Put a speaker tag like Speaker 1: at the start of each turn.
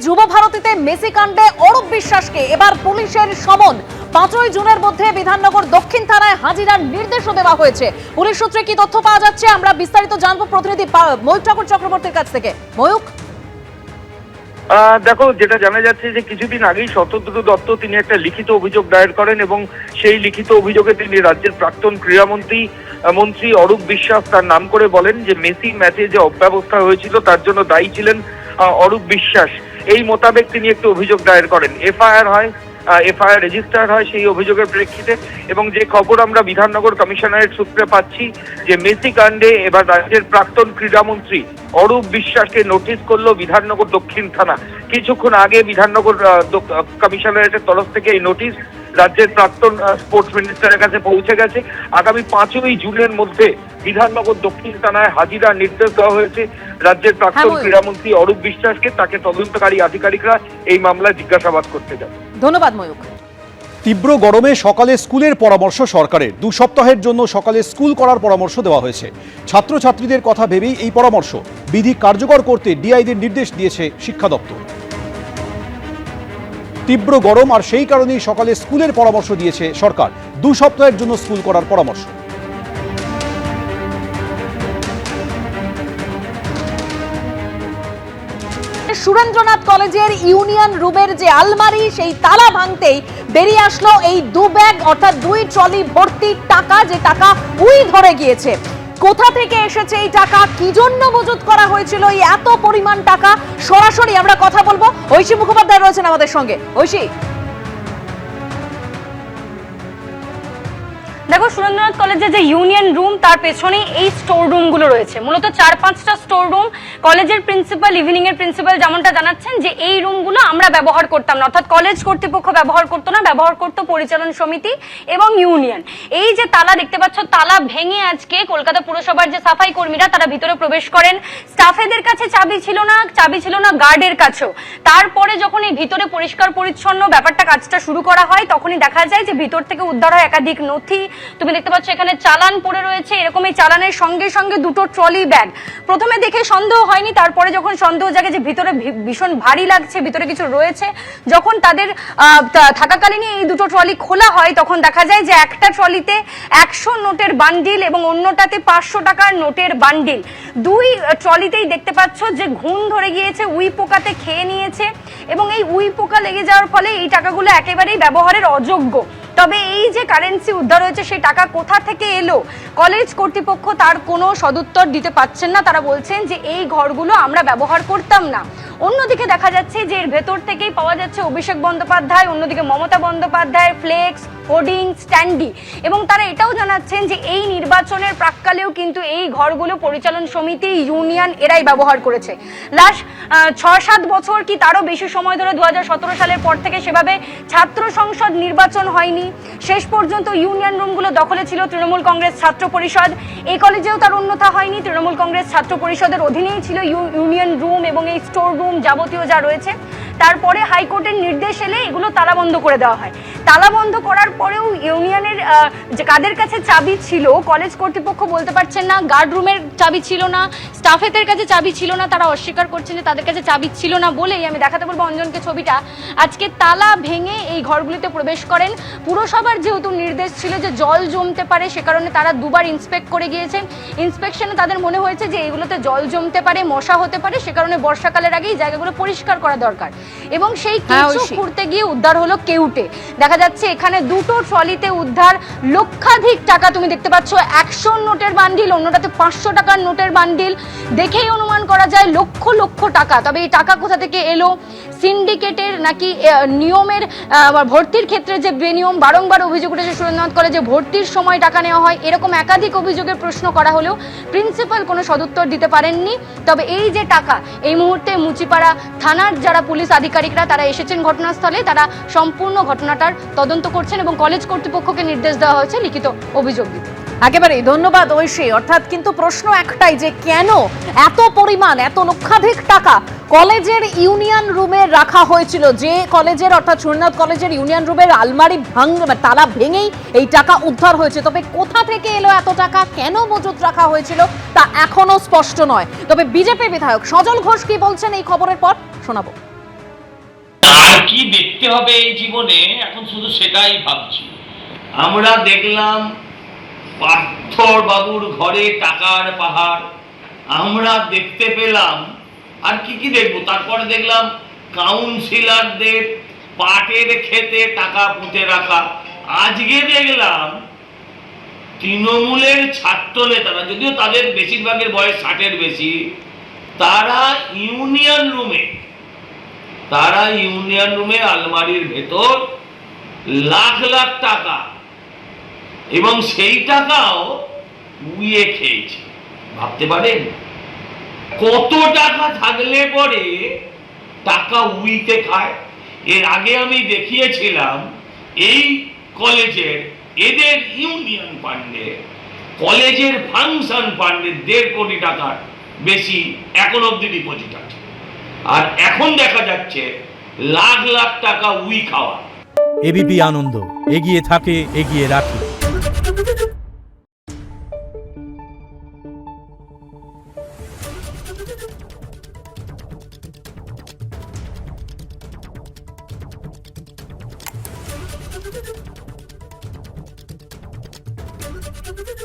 Speaker 1: যুব ভারতীতে মেসি কাণ্ডে অরূপ বিশ্বাসকে এবার পুলিশের সমন। 5ই জুনের মধ্যে বিধাননগর দক্ষিণ থানায় হাজিরার নির্দেশও দেওয়া হয়েছে। পুলিশ সূত্রে কি তথ্য পাওয়া যাচ্ছে আমরা বিস্তারিত জানবো প্রতিনিধি ময়ূক ঠাকুর চক্রবর্তীর কাছ থেকে। ময়ূক,
Speaker 2: দেখো, যেটা জানা যাচ্ছে যে কিছুদিন আগেই শতদ্রু দত্ত তিনি একটা লিখিত অভিযোগ দায়ের করেন এবং সেই লিখিত অভিযোগে তিনি রাজ্যের প্রাক্তন ক্রীড়ামন্ত্রী অরূপ বিশ্বাস তার নাম করে বলেন যে মেসি ম্যাচে যে অব্যবস্থা হয়েছিল তার জন্য দায়ী ছিলেন অরূপ বিশ্বাস। এই মোতাবেক তিনি একটি অভিযোগ দায়ের করেন, এফআইআর রেজিস্টার হয় সেই অভিযোগের প্রেক্ষিতে। এবং যে খবর আমরা বিধাননগর কমিশনারেট সূত্রে পাচ্ছি যে মেসি কাণ্ডে এবার রাজ্যের প্রাক্তন ক্রীড়ামন্ত্রী অরূপ বিশ্বাসকে নোটিশ করলো বিধাননগর দক্ষিণ থানা। কিছুক্ষণ আগে বিধাননগর কমিশনারেটের তরফ থেকে এই নোটিশ রাজ্যের প্রাক্তন স্পোর্টস মিনিস্টারের কাছে পৌঁছে গেছে। আগামী 5ই জুনের মধ্যে বিধাননগর দক্ষিণ থানায় হাজিরার নির্দেশ দেওয়া হয়েছে রাজ্যের প্রাক্তন ক্রীড়ামন্ত্রী অরূপ বিশ্বাসকে। তাকে তদন্তকারী আধিকারিকরা এই মামলায় জিজ্ঞাসাবাদ করতে যাবে।
Speaker 1: ধন্যবাদ ময়ূক।
Speaker 3: তীব্র গরমে সকালে স্কুলের পরামর্শ সরকারের। 2 সপ্তাহের জন্য সকালে স্কুল করার পরামর্শ দেওয়া হয়েছে। ছাত্রছাত্রীদের কথা ভেবেই এই পরামর্শ। বিধি কার্যকর করতে ডিআইদের নির্দেশ দিয়েছে শিক্ষা দপ্তর। তীব্র গরম আর সেই কারণেই সকালে স্কুলের পরামর্শ দিয়েছে সরকার। 2 সপ্তাহের জন্য স্কুল করার পরামর্শ।
Speaker 1: সুরেন্দ্রনাথ কলেজের ইউনিয়ন রুমের যে আলমারি সেই তালা ভাঙতেই বেরিয়ে আসলো এই 2 ব্যাগ অর্থাৎ 2 ট্রলি ভর্তি টাকা, যে টাকা উই ধরে গিয়েছে। কোথা থেকে এসেছে এই টাকা, কি জন্য মজুত করা হয়েছিল এই এত পরিমাণ টাকা, সরাসরি আমরা কথা বলবো। ঐশী মুখোপাধ্যায় রয়েছেন আমাদের সঙ্গে। ঐশী,
Speaker 4: দেখো, সুরেন্দ্রনাথ কলেজে যে ইউনিয়ন রুম তার পেছনেই এই স্টোর রুম গুলো রয়েছে। মূলত 4-5টা স্টোর রুম। কলেজের প্রিন্সিপাল, ইভিনিং এর প্রিন্সিপাল যেমনটা জানাচ্ছেন যে এই রুমগুলো আমরা ব্যবহার করতাম না, অর্থাৎ কলেজ কর্তৃপক্ষ ব্যবহার করতো না, ব্যবহার করতো পরিচালন সমিতি এবং ইউনিয়ন। এই যে তালা দেখতে পাচ্ছ, তালা ভেঙে আজকে কলকাতা পুরসভার যে সাফাই কর্মীরা তারা ভিতরে প্রবেশ করেন। স্টাফেদের কাছে চাবি ছিল না গার্ডের কাছেও। তারপরে যখন এই ভিতরে পরিষ্কার পরিচ্ছন্ন ব্যাপারটা কাজটা শুরু করা হয় তখনই দেখা যায় যে ভিতর থেকে উদ্ধার হয় একাধিক নথি। তুমি দেখতে পাচ্ছ এখানে চালান পড়ে রয়েছে। এরকম এই চালানের সঙ্গে সঙ্গে 2টো ট্রলি ব্যাগ। প্রথমে দেখে সন্দেহ হয়নি, তারপরে যখন সন্দেহ জাগে যে ভিতরে ভীষণ ভারী লাগছে, ভিতরে কিছু রয়েছে, যখন তাদের থাকাকালীনই এই 2টো ট্রলি খোলা হয় তখন দেখা যায় যে একটা ট্রলিতে 100 নোটের বান্ডিল এবং অন্যটাতে 500 টাকার নোটের বান্ডিল। 2 ট্রলিতেই দেখতে পাচ্ছ যে ঘুণ ধরে গিয়েছে, উই পোকাতে খেয়ে নিয়েছে এবং এই উই পোকা লেগে যাওয়ার ফলে এই টাকাগুলো একেবারেই ব্যবহারের অযোগ্য। তবে এই যে কারেন্সি উদ্ধার হয়েছে সেই টাকা কোথা থেকে এলো, কলেজ কর্তৃপক্ষ তার কোনো সদুত্তর দিতে পারছেন না। তারা বলছেন যে এই ঘরগুলো আমরা ব্যবহার করতাম না। অন্যদিকে দেখা যাচ্ছে যে এর ভেতর থেকেই পাওয়া যাচ্ছে অভিষেক বন্দ্যোপাধ্যায়, অন্যদিকে মমতা বন্দ্যোপাধ্যায়ের ফ্লেক্স, হোর্ডিং, স্ট্যান্ডি। এবং তারা এটাও জানাচ্ছেন যে এই নির্বাচনের প্রাক্কালেও কিন্তু এই ঘরগুলো পরিচালন সমিতি, ইউনিয়ন এরাই ব্যবহার করেছে। লাস্ট 6-7 বছর কি তারও বেশি সময় ধরে 2017 সালের পর থেকে সেভাবে ছাত্র সংসদ নির্বাচন হয়নি। শেষ পর্যন্ত ইউনিয়ন রুমগুলো দখলে ছিল তৃণমূল কংগ্রেস ছাত্র পরিষদ। এই কলেজেও তার অন্যথা হয়নি, তৃণমূল কংগ্রেস ছাত্র পরিষদের অধীনেই ছিল ইউনিয়ন রুম এবং এই স্টোর রুম যাবতীয় যা রয়েছে। তারপরে হাইকোর্টের নির্দেশ এলে এগুলো তালাবন্ধ করে দেওয়া হয়। তালাবন্ধ করার পরেও ইউনিয়নের যে কাদের কাছে চাবি ছিল কলেজ কর্তৃপক্ষ বলতে পারছেন না, গার্ড রুমের চাবি ছিল না, স্টাফেদের কাছে চাবি ছিল না, তারা অস্বীকার করছেন যে তাদের কাছে চাবি ছিল না বলেই আমি দেখাতে বলবো অঞ্জনকে ছবিটা। আজকে তালা ভেঙে এই ঘরগুলিতে প্রবেশ করেন। পুরসভার যেহেতু নির্দেশ ছিল যে জল জমতে পারে সে কারণে তারা 2বার ইন্সপেক্ট করে গিয়েছেন। ইন্সপেকশনে তাদের মনে হয়েছে যে এইগুলোতে জল জমতে পারে, মশা হতে পারে, সে কারণে বর্ষাকালের আগেই জায়গাগুলো পরিষ্কার করা দরকার। এবং সেই কিছু করতে গিয়ে উদ্ধার হলো কেউটে। দেখা যাচ্ছে এখানে 2টো ট্রলিতে উদ্ধার লক্ষাধিক টাকা। তুমি দেখতে পাচ্ছ 100 নোটের বান্ডিল, অন্যটাতে 500 টাকার নোটের বান্ডিল। দেখেই অনুমান করা যায় লক্ষ লক্ষ টাকা। তবে এই টাকা কোথা থেকে এলো, সিন্ডিকেটের নাকি নিয়মের ভর্তির ক্ষেত্রে যে বেনিয়ম বারংবার অভিযোগ উঠেছে সুরেন্দ্রনাথ কলেজে ভর্তির সময় টাকা নেওয়া হয়, এরকম একাধিক অভিযোগের প্রশ্ন করা হলেও প্রিন্সিপাল কোনো সদুত্তর দিতে পারেননি। তবে এই যে টাকা, এই মুহূর্তে মুচিপাড়া থানার যারা পুলিশ আধিকারিকরা তারা এসেছেন ঘটনাস্থলে, তারা সম্পূর্ণ ঘটনাটার তদন্ত করছেন এবং কলেজ কর্তৃপক্ষকে নির্দেশ দেওয়া হয়েছে লিখিত অভিযোগ দিতে।
Speaker 1: একেবারেই ধন্যবাদ ঐশী। অর্থাৎ কিন্তু প্রশ্ন একটাই যে কেন এত পরিমাণ, এত লক্ষাধিক টাকা কলেজের ইউনিয়ন রুমে রাখা হয়েছিল, যে কলেজের অর্থাৎ সুরেন্দ্রনাথ কলেজের ইউনিয়ন রুমের আলমারি তালা ভেঙেই এই টাকা উদ্ধার হয়েছে। তবে কোথা থেকে এলো এত টাকা, কেন মজুত রাখা হয়েছিল তা এখনো স্পষ্ট নয়। তবে বিজেপি বিধায়ক সজল ঘোষ কি বলছেন এই খবরের পর শোনাবো।
Speaker 5: কি দেখতে হবে এই জীবনে এখন শুধু সেটাই ভাবছি। আমরা দেখলাম পার্থর বাবুর ঘরে টাকার পাহাড়, আমরা দেখতে পেলাম আর কি দেখবো, তারপরে দেখলাম কাউন্সিলরদের পাটের খেতে টাকা পুঁতে রাখা। আজকে দেখলাম তৃণমূলের ছাত্র নেতারা, যদিও তাদের বেশিরভাগের বয়স 60-এর বেশি, তারা ইউনিয়ন রুমে আলমারির ভেতর লাখ লাখ টাকা এবং সেই টাকাও উইয়ে খেয়েছে। ভাবতে পারেন কত টাকা থাকলে পরে টাকা উইতে খায়। এর আগে আমি দেখিয়েছিলাম এই কলেজের এদের ইউনিয়ন ফান্ডে, কলেজের ফাংশন ফান্ডে 1.5 কোটি টাকার বেশি এখন অব্দি ডিপোজিট আছে, আর এখন দেখা যাচ্ছে লাখ লাখ টাকা উই খাওয়া।
Speaker 6: এবিপি আনন্দ, এগিয়ে থাকে, এগিয়ে রাখে।
Speaker 7: Thank you.